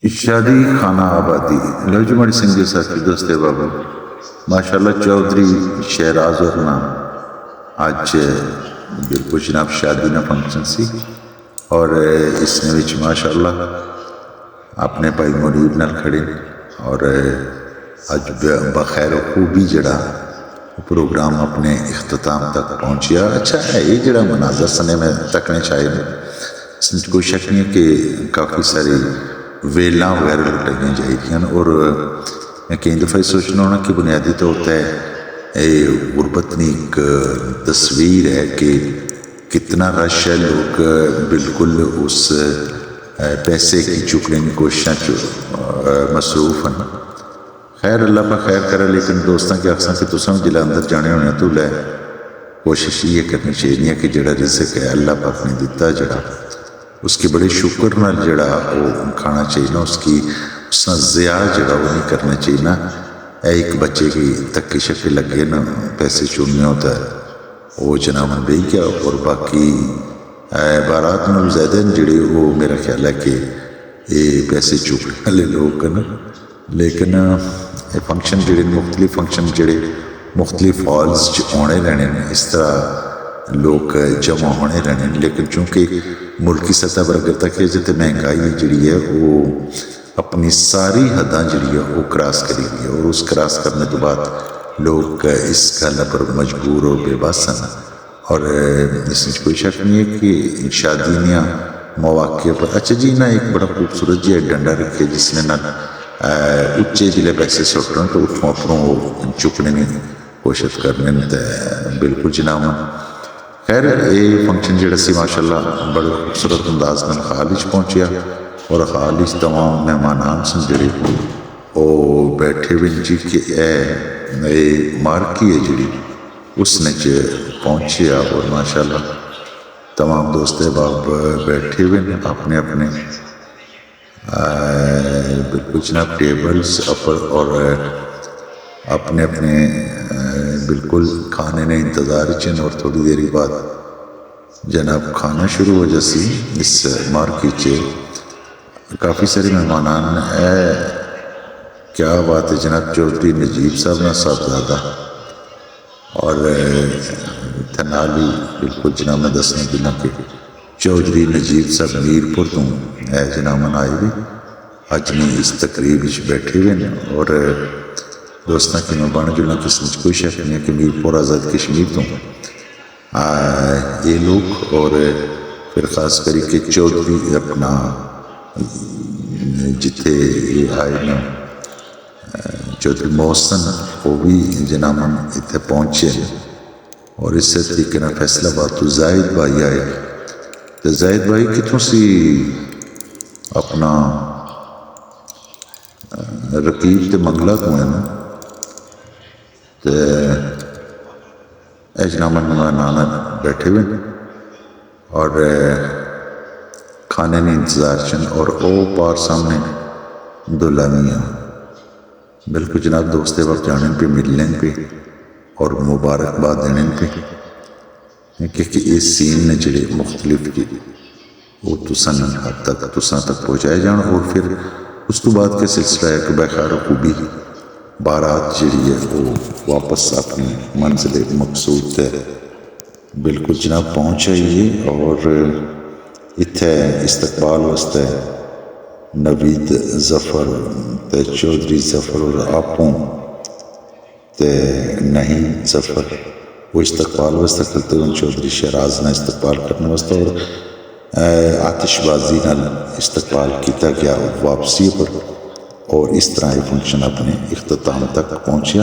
شادی خانہ آبادی لو جماڑی سنگھ کے ساتھی دوست بابو ماشاءاللہ چودھری شہراز اور نام آج بالکل جناب شادی نہ فنکشن سی اور اس نے وچ ماشاءاللہ اپنے بھائی منیب نال کھڑے اور اج بخیر و خوبی جڑا پروگرام اپنے اختتام تک پہنچیا۔ اچھا ہے یہ جڑا مناظر سنے میں تکنے چاہیے اس میں کوئی شک نہیں ہے کہ کافی ساری ویلاں وغیرہ لٹائیں جائیں اور میں کئی دفعہ سوچنا ہونا کہ بنیادی طور پہ غربت کی ایک تصویر ہے کہ کتنا رش ہے، لوگ بالکل اس پیسے کی چکنے کی کوششیں مصروف ہیں۔ خیر اللہ پہ خیر کرے، لیکن دوستاں کے اکثر کہ تساں جلے اندر جانے ہونے تو لے کوشش یہ کرنی چاہیے کہ جڑا رزق ہے اللہ پاک نے دیتا جڑا اس کے بڑے شکر نال جڑا وہ کھانا چاہیے نا، اس کا ضیاع جڑا وہ نہیں کرنا چاہیے نا۔ ایک بچے کی تکی شکل لگے نا پیسے چوننے ہوتا ہے وہ جناب بھائی کیا، اور باقی بارات میں زیادہ جڑے وہ میرا خیال ہے کہ یہ پیسے چکنے والے لوگ نا، لیکن یہ فنکشن جڑے مختلف فنکشن جڑے مختلف ہالز آنے رہنے اس طرح لوگ جمع ہونے رہنے، لیکن چونکہ ملکی سطح پر اگر تک جتے مہنگائی جڑی ہے وہ اپنی ساری حداں جڑی ہے وہ کراس کری گئی ہے، اور اس کراس کرنے تو بعد لوگ اس گل پر مجبور اور بے بس ہیں۔ اور اس میں کوئی شک نہیں ہے کہ شادیاں مواقع پر اچھا جی نا ایک بڑا خوبصورت جی ڈنڈا رکھے جس نے نہ اچے جلے پیسے سٹن تو اتوں اپنوں وہ چکنے کی کوشش کرنے بالکل جناب۔ خیر یہ فنکشن جڑا سی ماشاءاللہ بڑے خوبصورت انداز میں حال ہی پہنچیا، اور حال ہی تمام مہمانان سن جڑے وہ بیٹھے ہوئے جی کہ اے مارکی ہے جڑی اس نے پہنچیا، اور ماشاءاللہ تمام دوست احباب بیٹھے ہوئے اپنے اپنے بالکل جناب ٹیبلز اور اپنے اپنے بالکل کھانے نے انتظار چن، اور تھوڑی دیر بعد جناب کھانا شروع ہو جاسی۔ اس مارکیٹ کافی سارے مہمانان کیا بات ہے جناب چودھری نجیب صاحب نا صاحبزادہ اور تھنالی بالکل جناب میں دسنے دینا کہ چودھری نجیب صاحب میرپور تو جناب آئے بھی اج نہیں اس تقریب بیٹھے ہوئے ہیں، اور دوستاں کی میں بن جلنا کس میں کوئی شک نہیں ہے کہ میرپور آزاد کشمیر تو یہ لوگ، اور پھر خاص کری کہ چودھری اپنا جتھے آئے نا چودھری محسن وہ بھی جناب اتنے پہنچے، اور اس سے طریقے نہ فیصلہ بات تو زاہد بھائی آئے تو زاہد بھائی کتوں سی اپنا رقیب تے منگلہ کو ہے نا تو جناب نانا بیٹھے ہوئے اور کھانے نے انتظار چن، اور او پار سامنے دلہا میاں بالکل جناب دوستے وقت جانے پہ ملنے پہ اور مبارکباد دینے پہ کہ اس سین نے جڑے مختلف کی وہ تسان حد تک تسان تک پہنچائے جان، اور پھر اس تو بعد کے سلسلہ ہے کہ بخیر و خوبی بارات جڑی ہے وہ واپس اپنی منزل مقصود تے بالکل جناب پہنچ آئیے، اور اتھے استقبال واسطے نوید ظفر تے چودھری ظفر اور آپوں تے نہیں ظفر وہ استقبال واسطے کرتے ہوئے چودھری شہراز نے استقبال کرنے واسطے، اور آتش بازی نال استقبال کیتا گیا واپسی پر، اور اس طرح یہ فنکشن اپنے اختتام تک پہنچیا۔